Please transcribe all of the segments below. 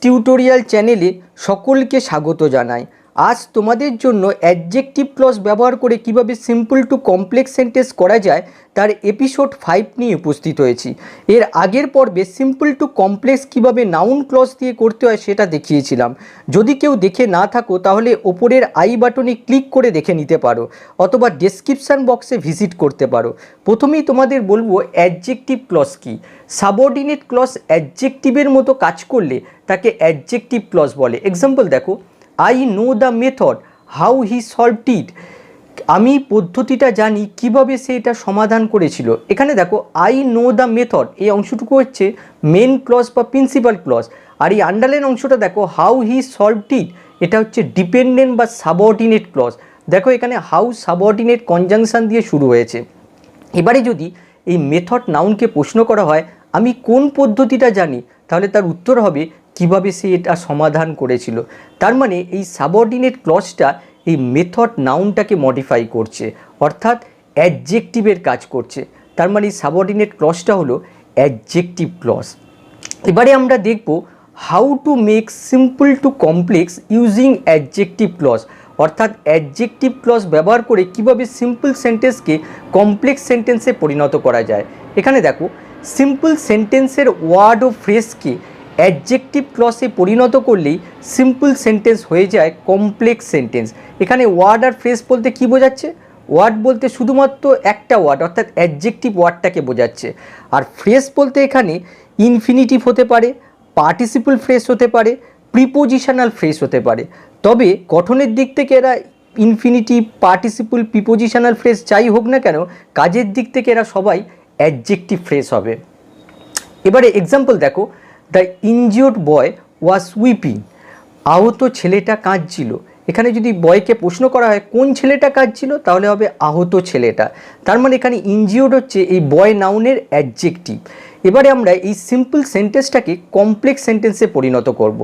Tutorial চ্যানেলে সকলকে স্বাগত জানাই। আজ তোমাদের জন্য অ্যাডজেক্টিভ ক্লজ ব্যবহার করে কিভাবে সিম্পল টু কমপ্লেক্স সেন্টেন্স করা যায় তার এপিসোড 5 নিয়ে উপস্থিত হয়েছি। এর আগের পর্বে সিম্পল টু কমপ্লেক্স কিভাবে নাউন ক্লজ দিয়ে করতে হয় সেটা দেখিয়েছিলাম। যদি কেউ দেখে না থাকো তাহলে ওপরের আই বাটনে ক্লিক করে দেখে নিতে পারো অথবা ডেসক্রিপশান বক্সে ভিজিট করতে পারো। প্রথমেই তোমাদের বলবো অ্যাডজেক্টিভ ক্লজ কী। সাবঅর্ডিনেট ক্লজ অ্যাডজেক্টিভের মতো কাজ করলে তাকে অ্যাডজেক্টিভ ক্লজ বলে। এক্সাম্পল দেখো, I know the method how he solved it. আমি পদ্ধতিটা জানি কিভাবে সে এটা সমাধান করেছিল। এখানে দেখো আই নো দ্য মেথড, এই অংশটুকু হচ্ছে মেন ক্লজ বা প্রিন্সিপাল ক্লজ। আর এই আন্ডারলাইন অংশটা দেখো হাউ হি সলভড ইট, এটা হচ্ছে ডিপেন্ডেন্ট বা সাবঅর্ডিনেট ক্লজ। দেখো এখানে হাউ সাবঅর্ডিনেট কনজাংশন দিয়ে শুরু হয়েছে। এবারে যদি এই মেথড নাউনকে প্রশ্ন করা হয় আমি কোন পদ্ধতিটা জানি, তাহলে তার উত্তর হবে কিভাবে সে এটা সমাধান করেছিল। তার মানে এই সাবঅর্ডিনেট ক্লজটা এই মেথড নাউনটাকে মডিফাই করছে, অর্থাৎ অ্যাডজেক্টিভের কাজ করছে। তার মানে এই সাবঅর্ডিনেট ক্লজটা হলো অ্যাডজেক্টিভ ক্লজ। এবারে আমরা দেখব how to make simple to complex using adjective clause, অর্থাৎ অ্যাডজেক্টিভ ক্লজ ব্যবহার করে কিভাবে সিম্পল সেন্টেন্সকে কমপ্লেক্স সেন্টেন্সে পরিণত করা যায়। এখানে দেখো সিম্পল সেন্টেন্সের ওয়ার্ড ও ফ্রেজকে অ্যাডজেক্টিভ ক্লজে পরিণত করলেই সিম্পল সেন্টেন্স হয়ে যায় কমপ্লেক্স সেন্টেন্স। এখানে ওয়ার্ড আর ফ্রেজ বলতে কি বোঝাচ্ছে? ওয়ার্ড বলতে শুধুমাত্র একটা ওয়ার্ড অর্থাৎ অ্যাডজেক্টিভ ওয়ার্ডটাকে বোঝাচ্ছে। আর ফ্রেজ বলতে এখানে ইনফিনিটিভ হতে পারে, পার্টিসিপল ফ্রেজ হতে পারে, প্রিপোজিশনাল ফ্রেজ হতে পারে। তবে গঠনের দিক থেকে এরা ইনফিনিটিভ, পার্টিসিপল, প্রিপোজিশনাল ফ্রেজ যাই হোক না কেন, কাজের দিক থেকে এরা সবাই অ্যাডজেক্টিভ ফ্রেজ হবে। এবারে এক্সাম্পল দেখো, the injured boy was weeping. আহত ছেলেটা কাঁদছিল। এখানে যদি বয়কে প্রশ্ন করা হয় কোন ছেলেটা কাঁদছিল, তাহলে হবে আহত ছেলেটা। তার মানে এখানে ইনজিওর্ড হচ্ছে এই বয় নাউনের অ্যাডজেক্টিভ। এবারে আমরা এই সিম্পল সেন্টেন্সটাকে কমপ্লেক্স সেন্টেন্সে পরিণত করব।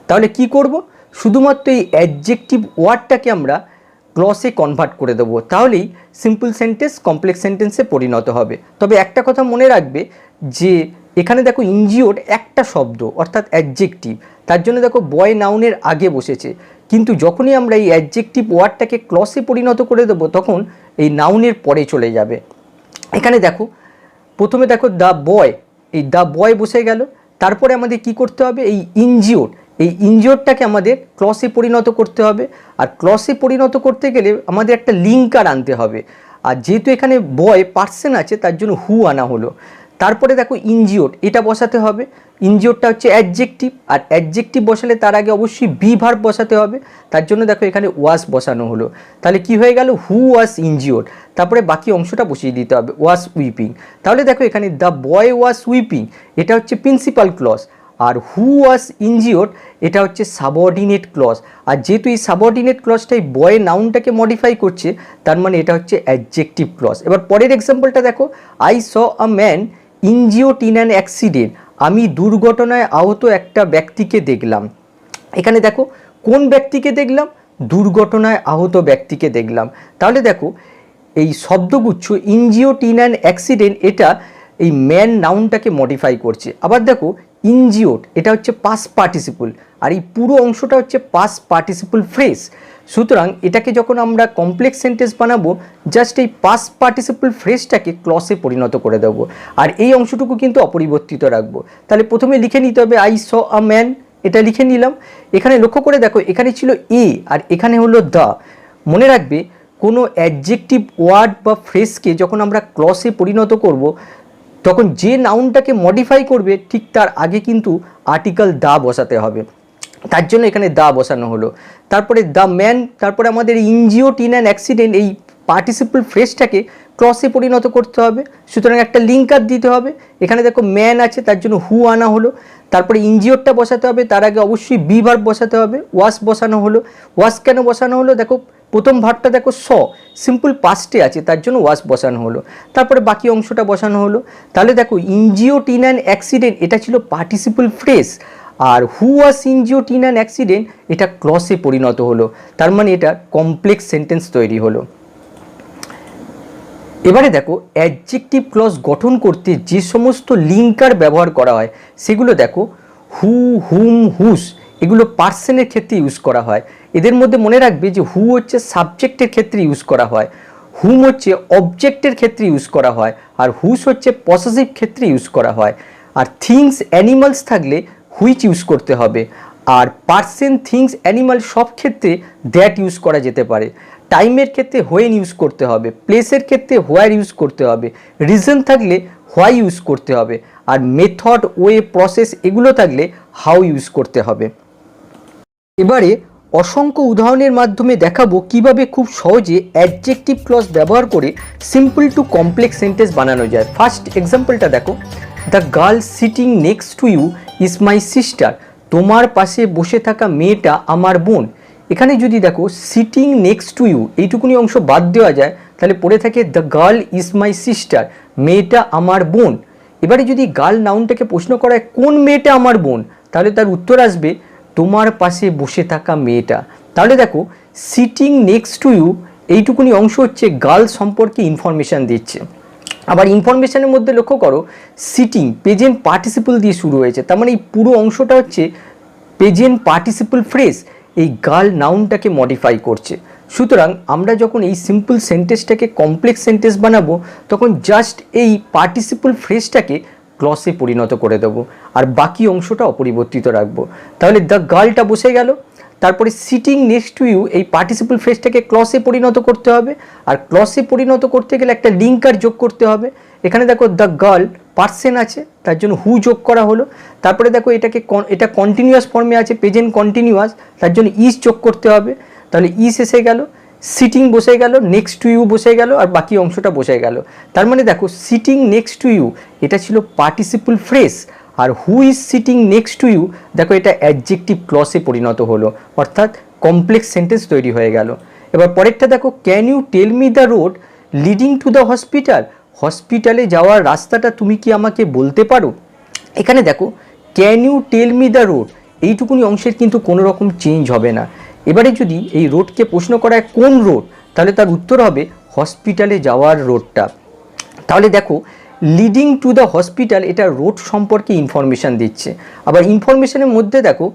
তাহলে কি করব? শুধুমাত্র এই অ্যাডজেক্টিভ ওয়ার্ডটাকে আমরা ক্লজে কনভার্ট করে দেবো, তাহলেই সিম্পল সেন্টেন্স কমপ্লেক্স সেন্টেন্সে পরিণত হবে। তবে একটা কথা মনে রাখবে যে এখানে দেখো ইনজিওর্ড একটা শব্দ অর্থাৎ অ্যাডজেক্টিভ, তার জন্য দেখো বয় নাউনের আগে বসেছে। কিন্তু যখনই আমরা এই অ্যাডজেক্টিভ ওয়ার্ডটাকে ক্লজে পরিণত করে দেবো তখন এই নাউনের পরে চলে যাবে। এখানে দেখো প্রথমে দেখো দ্য বয়, এই দ্য বয় বসে গেল। তারপরে আমাদের কি করতে হবে? এই ইনজিওর্ড, এই ইনজিওর্ডটাকে আমাদের ক্লজে পরিণত করতে হবে। আর ক্লজে পরিণত করতে গেলে আমাদের একটা লিঙ্কার আনতে হবে। আর যেহেতু এখানে বয় পার্সন আছে তার জন্য হু আনা হলো। তারপরে দেখো ইনজিওর্ড, এটা বসাতে হবে। ইনজিওর্ডটা হচ্ছে অ্যাডজেক্টিভ, আর অ্যাডজেক্টিভ বসালে তার আগে অবশ্যই বি ভার্ব বসাতে হবে। তার জন্য দেখো এখানে ওয়াজ বসানো হলো। তাহলে কি হয়ে গেল? হু ওয়াজ ইনজিওর্ড। তারপরে বাকি অংশটা বসিয়ে দিতে হবে, ওয়াজ উইপিং। তাহলে দেখো এখানে দ্য বয় ওয়াজ উইপিং, এটা হচ্ছে প্রিন্সিপাল ক্লজ। আর হু ওয়াজ ইনজিওর্ড, এটা হচ্ছে সাবঅর্ডিনেট ক্লজ। আর যেহেতু এই সাবঅর্ডিনেট ক্লজটাই বয় নাউনটাকে মডিফাই করছে, তার মানে এটা হচ্ছে অ্যাডজেক্টিভ ক্লজ। এবার পরের এক্সাম্পলটা দেখো, I saw a man injured in an accident. আমি দুর্ঘটনায় আহত একটা ব্যক্তিকে দেখলাম। এখানে দেখো কোন ব্যক্তিকে দেখলাম? দুর্ঘটনায় আহত ব্যক্তিকে দেখলাম। তাহলে দেখো এই শব্দগুচ্ছ ইনজিওর্ড ইন অ্যান অ্যাক্সিডেন্ট, এটা এই ম্যান নাউনটাকে মডিফাই করছে। আবার দেখো ইনজিওর্ড, এটা হচ্ছে পাস্ট পার্টিসিপল, আর এই পুরো অংশটা হচ্ছে পাস্ট পার্টিসিপল ফ্রেজ। সুতরাং এটাকে যখন আমরা কমপ্লেক্স সেন্টেন্স বানাবো, জাস্ট এই পাস্ট পার্টিসিপল ফ্রেজটাকে ক্লজে পরিণত করে দেবো। আর এই অংশটুকু কিন্তু অপরিবর্তিত রাখবো। তাহলে প্রথমে লিখে নিতে হবে আই স আ ম্যান, এটা লিখে নিলাম। এখানে লক্ষ্য করে দেখো এখানে ছিল এ আর এখানে হলো দ্য। মনে রাখবে কোনো অ্যাডজেক্টিভ ওয়ার্ড বা ফ্রেজকে যখন আমরা ক্লজে পরিণত করব, তখন যে নাউনটাকে মডিফাই করবে ঠিক তার আগে কিন্তু আর্টিকেল দা বসাতে হবে। তার জন্য এখানে দা বসানো হলো। তারপরে দ্য ম্যান, তারপরে আমাদের ইনজিওর্ড ইন অ্যান অ্যাক্সিডেন্ট, এই পার্টিসিপল ফ্রেজটাকে ক্লজে পরিণত করতে হবে। সুতরাং একটা লিঙ্কার দিতে হবে। এখানে দেখো ম্যান আছে তার জন্য হু আনা হলো। তারপরে ইনজিওর্ডটা বসাতে হবে, তার আগে অবশ্যই বি ভার্ব বসাতে হবে। ওয়াশ বসানো হলো। ওয়াশ কেন বসানো হলো? দেখো প্রথম ভার্বটা দেখো স, সিম্পল পাস্টে আছে তার জন্য ওয়াশ বসানো হলো। তারপরে বাকি অংশটা বসানো হলো। তাহলে দেখো ইনজিওর্ড ইন অ্যান অ্যাক্সিডেন্ট, এটা ছিল পার্টিসিপল ফ্রেজ। আর who was injured in an accident, এটা ক্লজে পরিণত হলো। তার মানে এটা কমপ্লেক্স সেন্টেন্স তৈরি হলো। এবারে দেখো অ্যাডজেক্টিভ ক্লজ গঠন করতে যে সমস্ত লিঙ্কার ব্যবহার করা হয় সেগুলো দেখো। হু, হুম, হুস এগুলো পার্সনের ক্ষেত্রে ইউজ করা হয়। এদের মধ্যে মনে রাখবে যে হু হচ্ছে সাবজেক্টের ক্ষেত্রে ইউজ করা হয়, হুম হচ্ছে অবজেক্টের ক্ষেত্রে ইউজ করা হয়, আর হুস হচ্ছে পসেসিভ ক্ষেত্রে ইউজ করা হয়। আর থিংস অ্যানিমালস থাকলে হুইচ ইউজ করতে হবে। আর পার্সন, থিংস, অ্যানিমাল সব ক্ষেত্রে দ্যাট ইউজ করা যেতে পারে। টাইমের ক্ষেত্রে হোয়েন ইউজ করতে হবে, প্লেসের ক্ষেত্রে হোয়ার ইউজ করতে হবে, রিজন থাকলে হোয়াই ইউজ করতে হবে, আর মেথড, ওয়ে, প্রসেস এগুলো থাকলে হাউ ইউজ করতে হবে। এবারে অসংখ্য উদাহরণের মাধ্যমে দেখাবো কিভাবে খুব সহজে অ্যাডজেক্টিভ ক্লজ ব্যবহার করে সিম্পল টু কমপ্লেক্স সেন্টেন্স বানানো যায়। ফার্স্ট এক্সাম্পলটা দেখো, the girl sitting next to you is my sister. তোমার পাশে বসে থাকা মেয়েটা আমার বোন। এখানে যদি দেখো সিটিং নেক্সট টু ইউ এইটুকুনি অংশ বাদ দেওয়া যায়, তাহলে পড়ে থাকে the girl is my sister, মেয়েটা আমার বোন। এবারে যদি গার্ল নাউনটাকে প্রশ্ন করা হয় কোন মেয়েটা আমার বোন, তাহলে তার উত্তর আসবে তোমার পাশে বসে থাকা মেয়েটা। তাহলে দেখো সিটিং নেক্সট টু ইউ এইটুকুনি অংশ হচ্ছে গার্ল সম্পর্কে ইনফরমেশান দিচ্ছে। আবার ইনফরমেশানের মধ্যে লক্ষ্য করো সিটিং প্রেজেন্ট পার্টিসিপল দিয়ে শুরু হয়েছে, তার মানে এই পুরো অংশটা হচ্ছে প্রেজেন্ট পার্টিসিপল ফ্রেজ এই গার্ল নাউনটাকে মডিফাই করছে। সুতরাং আমরা যখন এই সিম্পল সেন্টেন্সটাকে কমপ্লেক্স সেন্টেন্স বানাবো তখন জাস্ট এই পার্টিসিপল ফ্রেজটাকে ক্লসে পরিণত করে দেবো আর বাকি অংশটা অপরিবর্তিত রাখবো। তাহলে দ্য গার্লটা বসে গেল, তারপরে সিটিং নেক্সট টু ইউ এই পার্টিসিপল ফ্রেজটাকে ক্লসে পরিণত করতে হবে, আর ক্লসে পরিণত করতে গেলে একটা লিঙ্কার যোগ করতে হবে। এখানে দেখো দ্য গার্ল পার্সন আছে, তার জন্য হু যোগ করা হলো। তারপরে দেখো এটা কন্টিনিউয়াস ফর্মে আছে, প্রেজেন্ট কন্টিনিউয়াস, তার জন্য ইজ যোগ করতে হবে। তাহলে ইজ এসে গেল, সিটিং বসে গেল, নেক্সট টু ইউ বসে গেল, আর বাকি অংশটা বসে গেল। তার মানে দেখো সিটিং নেক্সট টু ইউ এটা ছিল পার্টিসিপল ফ্রেজ, আর who is sitting next to you দেখো এটা অ্যাডজেক্টিভ ক্লসে পরিণত হলো, অর্থাৎ কমপ্লেক্স সেন্টেন্স তৈরি হয়ে গেল। এবার পরেরটা দেখো, can you tell me the road leading to the hospital. হসপিটালে যাওয়ার রাস্তাটা তুমি কি আমাকে বলতে পারো। এখানে দেখো can you tell me the road এইটুকুনি অংশের কিন্তু কোনো রকম চেঞ্জ হবে না। এবারে যদি এই রোডকে প্রশ্ন করা হয় কোন রোড, তাহলে তার উত্তর হবে হসপিটালে যাওয়ার রোডটা। তাহলে দেখো লিডিং টু দ্য হসপিটাল এটা রোড সম্পর্কে ইনফরমেশান দিচ্ছে। আবার ইনফরমেশানের মধ্যে দেখো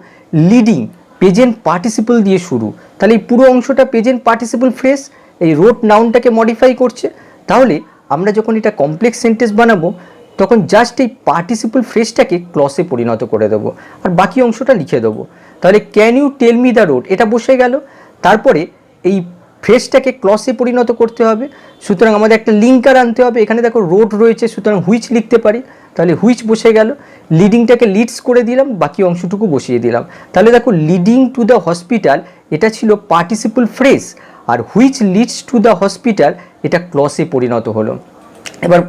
লিডিং প্রেজেন্ট পার্টিসিপল দিয়ে শুরু, তাহলে এই পুরো অংশটা প্রেজেন্ট পার্টিসিপল ফ্রেজ এই রোড নাউনটাকে মডিফাই করছে। তাহলে আমরা যখন এটা কমপ্লেক্স সেন্টেন্স বানাবো তখন জাস্ট এই পার্টিসিপল ফ্রেজটাকে ক্লসে পরিণত করে দেবো আর বাকি অংশটা লিখে দেবো। তাহলে can you tell me the road এটা বসে গেল, তারপরে এই ফ্রেজটাকে ক্লসে পরিণত করতে হবে। সুতরাং আমাদের একটা লিঙ্কার আনতে হবে। এখানে দেখো রোড রয়েছে, সুতরাং হুইচ লিখতে পারি, তাহলে হুইচ বসে গেল, লিডিংটাকে লিডস করে দিলাম, বাকি অংশটুকু বসিয়ে দিলাম। তাহলে দেখো লিডিং টু দ্য হসপিটাল এটা ছিল পার্টিসিপল ফ্রেজ, আর which leads to the hospital এটা ক্লসে পরিণত হলো। এবার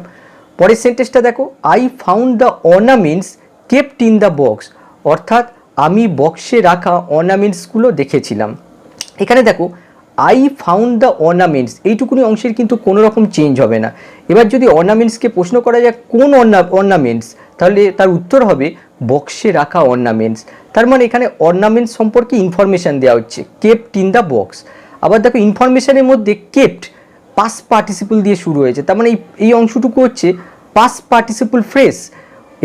পরের সেন্টেন্সটা দেখো, I found the ornaments kept in the box, অর্থাৎ আমি বক্সে রাখা অর্নামেন্টসগুলো দেখেছিলাম। এখানে দেখো আই ফাউন্ড দ্য অর্নামেন্টস এইটুকুনি অংশের কিন্তু কোনো রকম চেঞ্জ হবে না। এবার যদি অর্নামেন্টসকে প্রশ্ন করা যায় কোন অর্নামেন্টস, তাহলে তার উত্তর হবে বক্সে রাখা অর্নামেন্টস। তার মানে এখানে অর্নামেন্টস সম্পর্কে ইনফরমেশান দেওয়া হচ্ছে কেপ্ট ইন দ্য বক্স। আবার দেখো ইনফরমেশানের মধ্যে কেপ্ট পাস্ট পার্টিসিপল দিয়ে শুরু হয়েছে, তার মানে এই অংশটুকু হচ্ছে পাস্ট পার্টিসিপল ফ্রেজ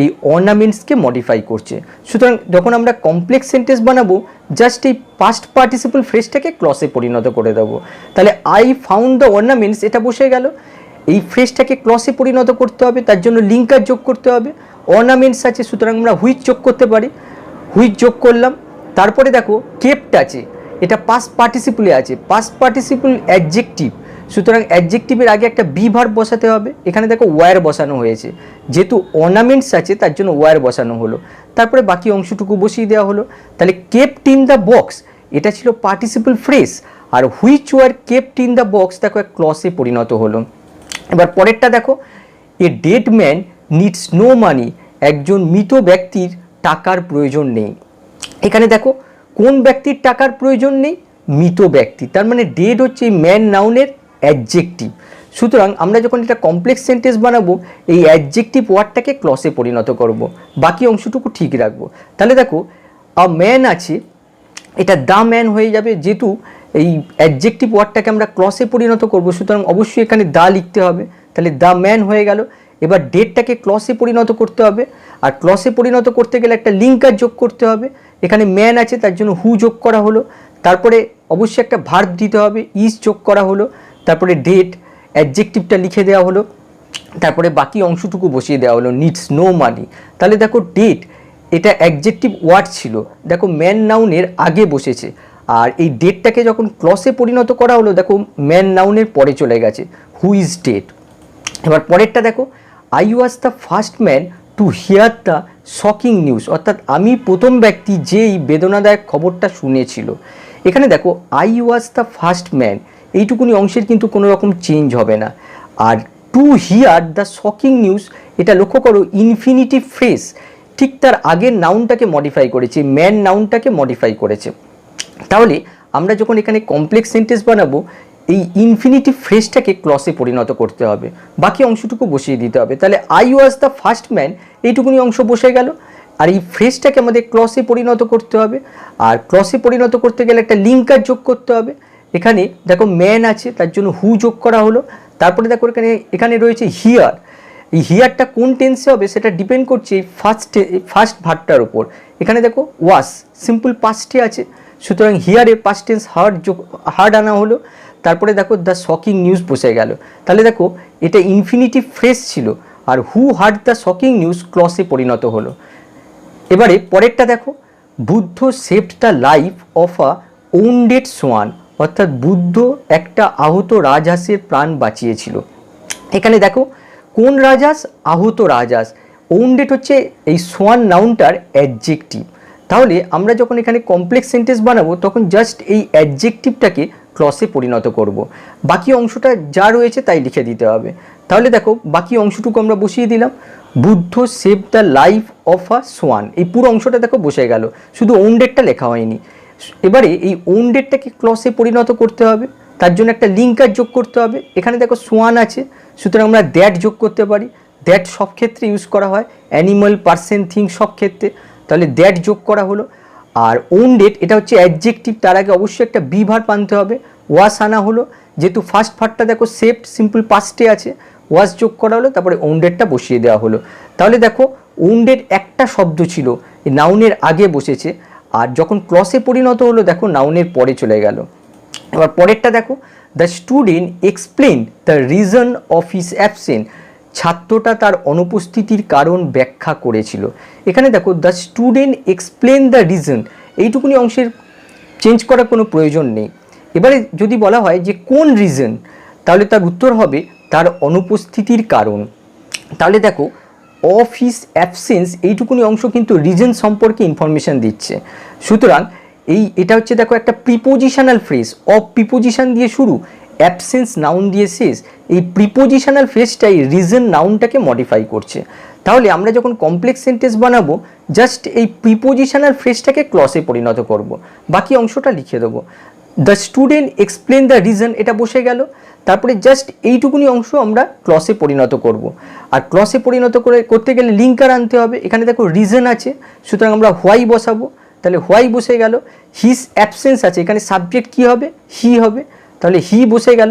এই অর্নামেন্টসকে মডিফাই করছে। সুতরাং যখন আমরা কমপ্লেক্স সেন্টেন্স বানাবো জাস্ট এই পাস্ট পার্টিসিপল ফ্রেজটাকে ক্লসে পরিণত করে দেবো। তাহলে আই ফাউন্ড দ্য অর্নামেন্টস এটা বসে গেল, এই ফ্রেজটাকে ক্লসে পরিণত করতে হবে, তার জন্য লিঙ্কার যোগ করতে হবে। অর্নামেন্টস আছে সুতরাং আমরা হুইচ যোগ করতে পারি, হুইচ যোগ করলাম। তারপরে দেখো কেপ্ট আছে, এটা পাস্ট পার্টিসিপলে আছে, পাস্ট পার্টিসিপল অ্যাডজেক্টিভ, সুতরাং অ্যাডজেক্টিভের আগে একটা বি ভার্ব বসাতে হবে। এখানে দেখো ওয়্যার বসানো হয়েছে, যেহেতু অর্নামেন্টস আছে তার জন্য ওয়্যার বসানো হলো, তারপরে বাকি অংশটুকু বসিয়ে দেওয়া হলো। তাহলে কেপ্ট ইন দ্য বক্স এটা ছিল পার্টিসিপল ফ্রেজ, আর which were kept in the box দেখো এক ক্লসে পরিণত হলো। এবার পরেরটা দেখো, a dead man needs no money, একজন মৃত ব্যক্তির টাকার প্রয়োজন নেই। এখানে দেখো কোন ব্যক্তির টাকার প্রয়োজন নেই, মৃত ব্যক্তি, তার মানে ডেড হচ্ছে এই ম্যান নাউনের অ্যাডজেক্টিভ। সুতরাং আমরা যখন এটা কমপ্লেক্স সেন্টেন্স বানাবো এই অ্যাডজেক্টিভ ওয়ার্ডটাকে ক্লসে পরিণত করব, বাকি অংশটুকু ঠিক রাখবো। তাহলে দেখো আ ম্যান আছে, এটা দ্য ম্যান হয়ে যাবে, যেহেতু এই অ্যাডজেক্টিভ ওয়ার্ডটাকে আমরা ক্লসে পরিণত করব সুতরাং অবশ্যই এখানে দ্য লিখতে হবে। তাহলে দ্য ম্যান হয়ে গেল। এবার ডেটটাকে ক্লসে পরিণত করতে হবে, আর ক্লসে পরিণত করতে গেলে একটা লিঙ্কার যোগ করতে হবে। এখানে ম্যান আছে তার জন্য হু যোগ করা হলো, তারপরে অবশ্যই একটা ভার্ব দিতে হবে, ইজ যোগ করা হলো, তারপরে ডেট অ্যাডজেক্টিভটা লিখে দেওয়া হলো, তারপরে বাকি অংশটুকু বসিয়ে দেওয়া হলো নিডস নো মানি। তাহলে দেখো ডেট এটা অ্যাডজেক্টিভ ওয়ার্ড ছিল, দেখো ম্যান নাউনের আগে বসেছে, আর এই ডেটটাকে যখন ক্লসে পরিণত করা হলো দেখো ম্যান নাউনের পরে চলে গেছে, হু ইজ ডেট। এবার পরেরটা দেখো, I was the first man to hear the shocking news, অর্থাৎ আমি প্রথম ব্যক্তি যে এই বেদনাদায়ক খবরটা শুনেছিল। এখানে দেখো I was the first man, এইটুকুনি অংশের কিন্তু কোনো রকম চেঞ্জ হবে না। আর to hear the shocking news, এটা লক্ষ্য করো ইনফিনিটিভ ফ্রেজ, ঠিক তার আগের নাউনটাকে মডিফাই করেছে, ম্যান নাউনটাকে মডিফাই করেছে। তাহলে আমরা যখন এখানে কমপ্লেক্স সেন্টেন্স বানাবো এই ইনফিনিটিভ ফ্রেজটাকে ক্লসে পরিণত করতে হবে, বাকি অংশটুকু বসিয়ে দিতে হবে। তাহলে I was the first man, এইটুকুনি অংশ বসে গেল, আর এই ফ্রেজটাকে আমাদের ক্লসে পরিণত করতে হবে, আর ক্লসে পরিণত করতে গেলে একটা লিঙ্কার যোগ করতে হবে। এখানে দেখো ম্যান আছে তার জন্য হু যোগ করা হলো, তারপরে দেখো এখানে রয়েছে হিয়ার। এই হিয়ারটা কোন টেন্সে হবে সেটা ডিপেন্ড করছে এই ফার্স্ট ভার্বটার উপর। এখানে দেখো ওয়াস সিম্পল পাস্টে আছে, সুতরাং হিয়ারে পাস্ট টেন্স হার্ড আনা হলো, তারপরে দেখো দ্য শকিং নিউজ বসে গেল। তাহলে দেখো এটা ইনফিনিটিভ ফ্রেজ ছিল, আর who heard the shocking news ক্লসে পরিণত হলো। এবারে পরেরটা দেখো, Buddha saved the life of a wounded swan, অর্থাৎ বুদ্ধ একটা আহত রাজহাঁসের প্রাণ বাঁচিয়েছিল। এখানে দেখো কোন রাজহাঁস? আহত রাজহাঁস। ওউন্ডেড হচ্ছে এই সোয়ান নাউনটার অ্যাডজেক্টিভ। তাহলে আমরা যখন এখানে কমপ্লেক্স সেন্টেন্স বানাবো তখন জাস্ট এই অ্যাডজেক্টিভটাকে ক্লসে পরিণত করব, বাকি অংশটা যা রয়েছে তাই লিখে দিতে হবে। তাহলে দেখো বাকি অংশটুকু আমরা বসিয়ে দিলাম, Buddha save the life of a swan, এই পুরো অংশটা দেখো বসে গেল, শুধু ওউন্ডেডটা লেখা হয়নি। এবারে এই ওউন্ডেডটাকে ক্লসে পরিণত করতে হবে, তার জন্য একটা লিঙ্কার যোগ করতে হবে। এখানে দেখো সোয়ান আছে, সুতরাং আমরা দ্যাট যোগ করতে পারি, দ্যাট সব ক্ষেত্রে ইউজ করা হয়, অ্যানিমাল, পার্সন, থিং সব ক্ষেত্রে। তাহলে দ্যাট যোগ করা হলো। আর ওউন্ডেড এটা হচ্ছে অ্যাডজেক্টিভ, তার আগে অবশ্যই একটা বি ভার্ব আনতে হবে, ওয়াস আনা হলো, যেহেতু ফার্স্ট ভার্বটা দেখো সেভড সিম্পল পাস্টে আছে, ওয়াস যোগ করা হলো, তারপরে ওউন্ডেডটা বসিয়ে দেওয়া হলো। তাহলে দেখো ওউন্ডেড একটা শব্দ ছিল, এই নাউনের আগে বসেছে, আর যখন ক্লসে পরিণত হলো দেখো নাউনের পরে চলে গেল। এবার পরেরটা দেখো, the student explain the reason of his absent, ছাত্রটা তার অনুপস্থিতির কারণ ব্যাখ্যা করেছিল। এখানে দেখো the student explain the reason, এইটুকুনি অংশের চেঞ্জ করার কোনো প্রয়োজন নেই। এবারে যদি বলা হয় যে কোন রিজন, তাহলে তার উত্তর হবে তার অনুপস্থিতির কারণ। তাহলে দেখো অফ হিজ অ্যাবসেন্স, এইটুকুনি অংশ কিন্তু রিজন সম্পর্কে ইনফরমেশান দিচ্ছে। সুতরাং এটা হচ্ছে দেখো একটা প্রিপোজিশনাল ফ্রেজ, অফ প্রিপোজিশন দিয়ে শুরু, অ্যাবসেন্স নাউন দিয়ে শেষ, এই প্রিপোজিশনাল ফ্রেজটাই রিজন নাউনটাকে মডিফাই করছে। তাহলে আমরা যখন কমপ্লেক্স সেন্টেন্স বানাবো জাস্ট এই প্রিপোজিশনাল ফ্রেজটাকে ক্লসে পরিণত করব, বাকি অংশটা লিখে দেবো। The student explain the reason, এটা বসে গেল, তারপরে জাস্ট এইটুকুনি অংশ আমরা ক্লসে পরিণত করব। আর ক্লসে পরিণত করতে গেলে লিঙ্কার আনতে হবে। এখানে দেখো রিজন আছে, সুতরাং আমরা হোয়াই বসাবো, তাহলে হোয়াই বসে গেল। হিজ অ্যাবসেন্স আছে, এখানে সাবজেক্ট কী হবে? হি হবে, তাহলে হি বসে গেল।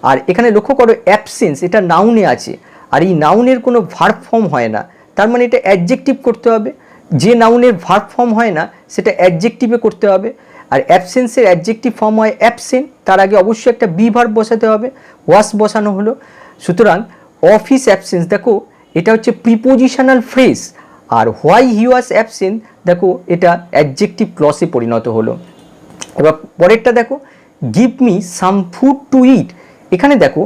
আর এখানে লক্ষ্য করো অ্যাবসেন্স এটা নাউনে আছে, আর এই নাউনের কোনো ভার্ব ফর্ম হয় না, তার মানে এটা অ্যাডজেক্টিভ করতে হবে। যে নাউনের ভার্ব ফর্ম হয় না সেটা অ্যাডজেক্টিভে করতে হবে। আর অ্যাবসেন্সের অ্যাডজেক্টিভ ফর্ম হয় অ্যাবসেন্ট, তার আগে অবশ্যই একটা বি ভার্ব বসাতে হবে, ওয়াস বসানো হলো। সুতরাং অফ হিজ অ্যাবসেন্স, দেখো এটা হচ্ছে প্রিপোজিশনাল ফ্রেজ, আর হোয়াই হি ওয়াজ অ্যাবসেন্ট দেখো এটা অ্যাডজেক্টিভ ক্লসে পরিণত হলো। এবার পরেরটা দেখো, give me some food to eat, এখানে দেখো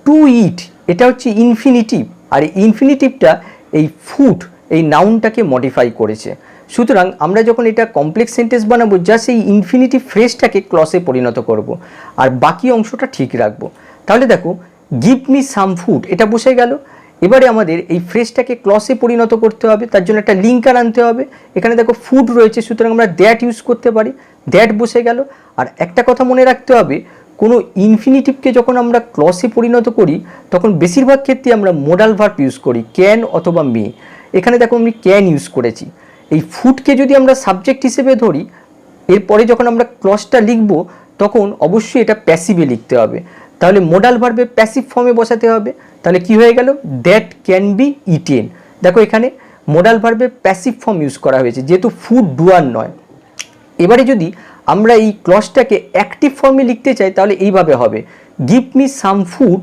টু ইট এটা হচ্ছে ইনফিনিটিভ, আর এই ইনফিনিটিভটা এই ফুড এই নাউনটাকে মডিফাই করেছে। সুতরাং আমরা যখন এটা কমপ্লেক্স সেন্টেন্স বানাবো জাস্ট এই ইনফিনিটিভ ফ্রেজটাকে ক্লসে পরিণত করব, আর বাকি অংশটা ঠিক রাখবো। তাহলে দেখো গিভ মি সাম ফুড এটা বসে গেল। এবারে আমাদের এই ফ্রেজটাকে ক্লসে পরিণত করতে হবে, তার জন্য একটা লিঙ্কার আনতে হবে। এখানে দেখো ফুড রয়েছে, সুতরাং আমরা দ্যাট ইউজ করতে পারি, দ্যাট বসে গেল। আর একটা কথা মনে রাখতে হবে, কোনো ইনফিনিটিভকে যখন আমরা ক্লসে পরিণত করি তখন বেশিরভাগ ক্ষেত্রে আমরা মোডাল ভার্ব ইউজ করি, ক্যান অথবা মে। এখানে দেখো আমি ক্যান ইউজ করেছি। এই ফুডকে যদি আমরা সাবজেক্ট হিসেবে ধরি, এরপরে যখন আমরা ক্লসটা লিখব তখন অবশ্যই এটা প্যাসিভে লিখতে হবে। তাহলে মোডাল ভার্বে প্যাসিভ ফর্মে বসাতে হবে। তাহলে কি হয়ে গেল, দ্যাট ক্যান বি ইটেন। দেখো এখানে মোডাল ভার্বে প্যাসিভ ফর্ম ইউজ করা হয়েছে, যেহেতু ফুড ডুয়ার নয়। এবারে যদি আমরা এই ক্লজটাকে অ্যাক্টিভ ফর্মে লিখতে চাই তাহলে এইভাবে হবে, give me some food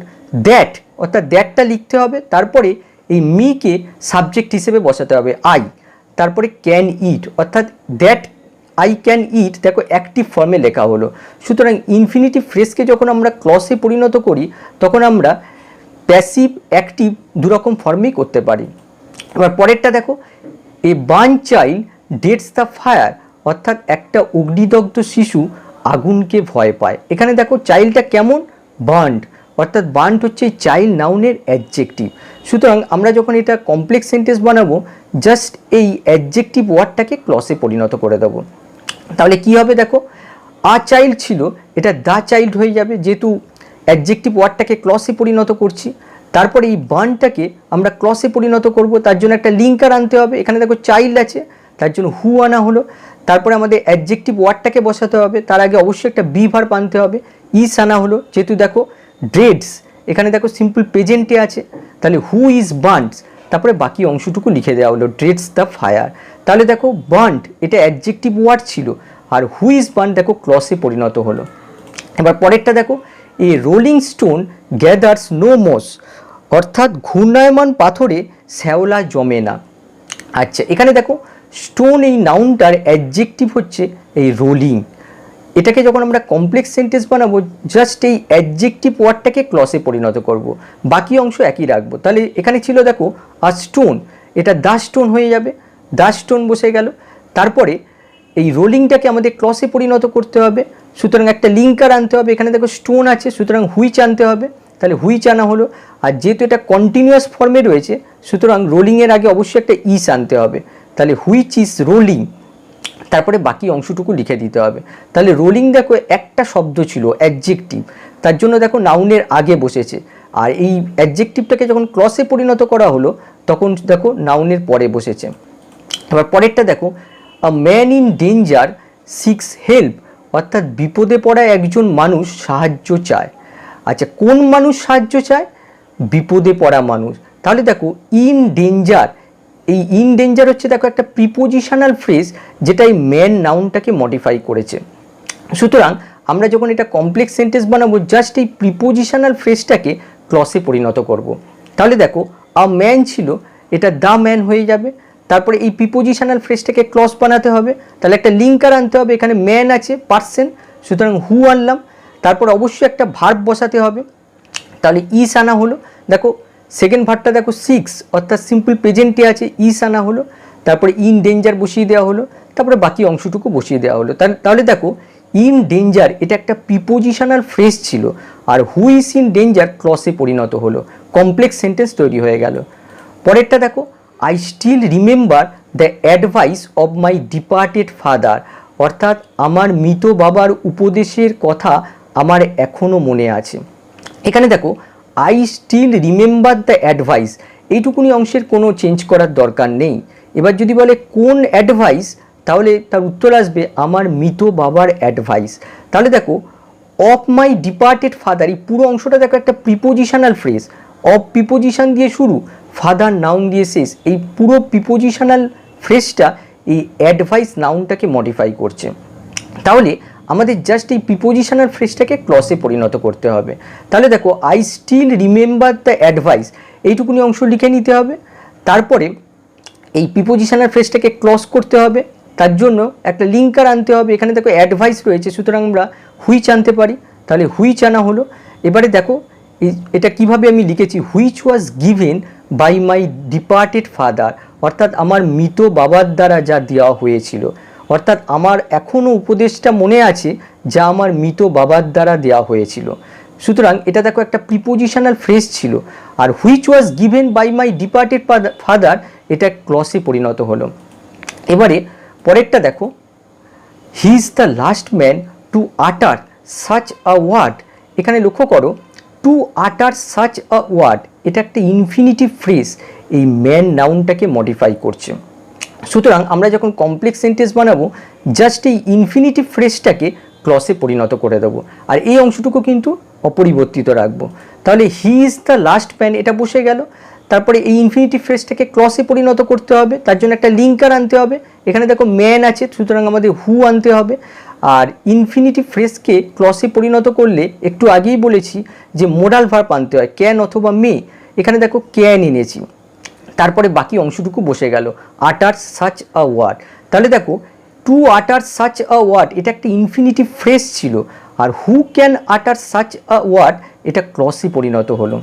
that, অর্থাৎ দ্যাটটা লিখতে হবে, তারপরে এই মিকে সাবজেক্ট হিসেবে বসাতে হবে আই, তারপরে ক্যান ইট, অর্থাৎ দ্যাট আই ক্যান ইট দেখো অ্যাক্টিভ ফর্মে লেখা হলো। সুতরাং ইনফিনিটিভ ফ্রেজকে যখন আমরা ক্লজে পরিণত করি তখন আমরা প্যাসিভ অ্যাক্টিভ দুরকম ফর্মেই করতে পারি। এবার পরেরটা দেখো, a burn child dreads the fire, অর্থাৎ একটা অগ্নিদগ্ধ শিশু আগুনকে ভয় পায়। এখানে দেখো চাইল্ডটা কেমন, বার্নড, অর্থাৎ বার্নড হচ্ছে এই চাইল্ড নাউনের অ্যাডজেক্টিভ। সুতরাং আমরা যখন এটা কমপ্লেক্স সেন্টেন্স বানাবো জাস্ট এই অ্যাডজেক্টিভ ওয়ার্ডটাকে ক্লজে পরিণত করে দেবো। তাহলে কি হবে দেখো, আ চাইল্ড ছিল, এটা দ্য চাইল্ড হয়ে যাবে, যেহেতু অ্যাডজেক্টিভ ওয়ার্ডটাকে ক্লজে পরিণত করছি। তারপরে এই বার্নটাকে আমরা ক্লজে পরিণত করব, তার জন্য একটা লিঙ্কার আনতে হবে। এখানে দেখো চাইল্ড আছে, তার জন্য হু আনা হলো। তারপরে আমাদের অ্যাডজেক্টিভ ওয়ার্ডটাকে বসাতে হবে, তার আগে অবশ্যই একটা বি ভার্ব আনতে হবে, ইস আনা হলো। যেহেতু দেখো ড্রেডস, এখানে দেখো সিম্পল প্রেজেন্টে আছে, তাহলে হু ইজ বার্নস, তারপরে বাকি অংশটুকু লিখে দেওয়া হলো, ড্রেডস দ্য ফায়ার। তাহলে দেখো বার্নড এটা অ্যাডজেক্টিভ ওয়ার্ড ছিল, আর হু ইজ বার্ন দেখো ক্লজে পরিণত হলো। এবার পরেরটা দেখো, a rolling stone gathers no moss, অর্থাৎ ঘূর্ণায়মান পাথরে শ্যাওলা জমে না। আচ্ছা, এখানে দেখো স্টোন এই নাউনটার অ্যাডজেক্টিভ হচ্ছে এই রোলিং। এটাকে যখন আমরা কমপ্লেক্স সেন্টেন্স বানাবো জাস্ট এই অ্যাডজেক্টিভ ওয়ার্ডটাকে ক্লজে পরিণত করব, বাকি অংশ একই রাখবো। তাহলে এখানে ছিল দেখো আ স্টোন, এটা দ্য স্টোন হয়ে যাবে, দ্য স্টোন বসে গেল। তারপরে এই রোলিংটাকে আমাদের ক্লজে পরিণত করতে হবে, সুতরাং একটা লিঙ্কার আনতে হবে। এখানে দেখো স্টোন আছে, সুতরাং হুইচ আনতে হবে, তাহলে হুইচ আনা হলো। আর যেহেতু এটা কন্টিনিউয়াস ফর্মে রয়েছে সুতরাং রোলিংয়ের আগে অবশ্যই একটা ইস আনতে হবে, তাহলে হুইচ ইজ রোলিং, তারপরে বাকি অংশটুকু লিখে দিতে হবে। তাহলে রোলিং দেখো একটা শব্দ ছিল অ্যাডজেক্টিভ, তার জন্য দেখো নাউনের আগে বসেছে, আর এই অ্যাডজেক্টিভটাকে যখন ক্লজে পরিণত করা হলো তখন দেখো নাউনের পরে বসেছে। এবার পরেরটা দেখো, a man in danger six help, অর্থাৎ বিপদে পড়া একজন মানুষ সাহায্য চায়। আচ্ছা, কোন মানুষ সাহায্য চায়, বিপদে পড়া মানুষ। তাহলে দেখো ইন ডেঞ্জার, এই ইন ডেঞ্জার হচ্ছে দেখো একটা প্রিপোজিশনাল ফ্রেজ যেটা এই ম্যান নাউনটাকে মডিফাই করেছে। সুতরাং আমরা যখন এটা কমপ্লেক্স সেন্টেন্স বানাবো জাস্ট এই প্রিপোজিশনাল ফ্রেজটাকে ক্লজে পরিণত করব। তাহলে দেখো আ ম্যান ছিল, এটা দ্য ম্যান হয়ে যাবে। তারপরে এই প্রিপোজিশনাল ফ্রেজটাকে ক্লজ বানাতে হবে, তাহলে একটা লিঙ্কার আনতে হবে। এখানে ম্যান আছে পার্সন, সুতরাং হু আনলাম। তারপর অবশ্যই একটা ভার্ব বসাতে হবে, তাহলে ইস আনা হলো। দেখো সেকেন্ড ভার্বটা দেখো সিক্স, অর্থাৎ সিম্পল প্রেজেন্টে আছে, ইস আনা হলো। তারপরে ইন ডেঞ্জার বসিয়ে দেওয়া হলো, তারপরে বাকি অংশটুকু বসিয়ে দেওয়া হলো। তাহলে দেখো ইন ডেঞ্জার এটা একটা প্রিপোজিশনাল ফ্রেজ ছিল, আর হু ইজ ইন ডেঞ্জার ক্লজে পরিণত হলো, কমপ্লেক্স সেন্টেন্স তৈরি হয়ে গেল। পরেরটা দেখো, I still remember the advice of my departed father, অর্থাৎ আমার মৃত বাবার উপদেশের কথা আমার এখনও মনে আছে। এখানে দেখো I still remember the advice, এইটুকুনি অংশের কোনো চেঞ্জ করার দরকার নেই। এবার যদি বলে কোন অ্যাডভাইস, তাহলে তার উত্তর আসবে আমার মৃত বাবার অ্যাডভাইস। তাহলে দেখো অফ মাই ডিপার্টেড ফাদার, এই পুরো অংশটা দেখো একটা প্রিপোজিশনাল ফ্রেজ, অফ প্রিপোজিশন দিয়ে শুরু, ফাদার নাউন দিয়ে শেষ, এই পুরো প্রিপোজিশনাল ফ্রেজটা এই অ্যাডভাইস নাউনটাকে মডিফাই করছে। তাহলে আমাদের জাস্ট এই প্রিপোজিশনাল ফ্রেজটাকে ক্লজে পরিণত করতে হবে। তাহলে দেখো I still remember the advice, এইটুকুনি অংশ লিখে নিতে হবে। তারপরে এই প্রিপোজিশনাল ফ্রেজটাকে ক্লজ করতে হবে, তার জন্য একটা লিঙ্কার আনতে হবে। এখানে দেখো অ্যাডভাইস রয়েছে, সুতরাং আমরা হুইচ আনতে পারি, তাহলে হুইচ আনা হলো। এবারে দেখো এটা কিভাবে আমি লিখেছি, which was given by my departed father, অর্থাৎ আমার মৃত বাবার দ্বারা যা দেওয়া হয়েছিল, অর্থাৎ আমার এখনও উপদেশটা মনে আছে যা আমার মৃত বাবার দ্বারা দেওয়া হয়েছিল। সুতরাং এটা দেখো একটা প্রিপোজিশনাল ফ্রেজ ছিল, আর which was given by my departed father এটা ক্লজে পরিণত হলো। এবারে পরেরটা দেখো, he is the last man to utter such a word, এখানে লক্ষ্য করো two utter such a word এটা একটা ইনফিনিটিভ ফ্রেজ, এই ম্যান নাউনটাকে মডিফাই করছে। সুতরাং আমরা যখন কমপ্লেক্স সেন্টেন্স বানাবো জাস্ট এই ইনফিনিটিভ ফ্রেজটাকে ক্লজে পরিণত করে দেবো, আর এই অংশটুকু কিন্তু অপরিবর্তিত রাখবো। তাহলে হি ইজ দ্য লাস্ট ম্যান এটা বসে গেল। তারপরে এই ইনফিনিটিভ ফ্রেজটাকে ক্লসে পরিণত করতে হবে, তার জন্য একটা লিঙ্কার আনতে হবে। এখানে দেখো ম্যান আছে, সুতরাং আমাদের হু আনতে হবে। আর ইনফিনিটিভ ফ্রেজকে ক্লসে পরিণত করলে একটু আগেই বলেছি যে মোডাল ভার্ব আনতে হয়, ক্যান অথবা মে। এখানে দেখো ক্যান এনেছি, তারপরে বাকি অংশটুকু বসে গেল, আটার সাচ আ ওয়ার্ড। তাহলে দেখো two utter such a word এটা একটা ইনফিনিটিভ ফ্রেজ ছিল, আর হু ক্যান আটার সাচ আ ওয়ার্ড এটা ক্লসে পরিণত হলো।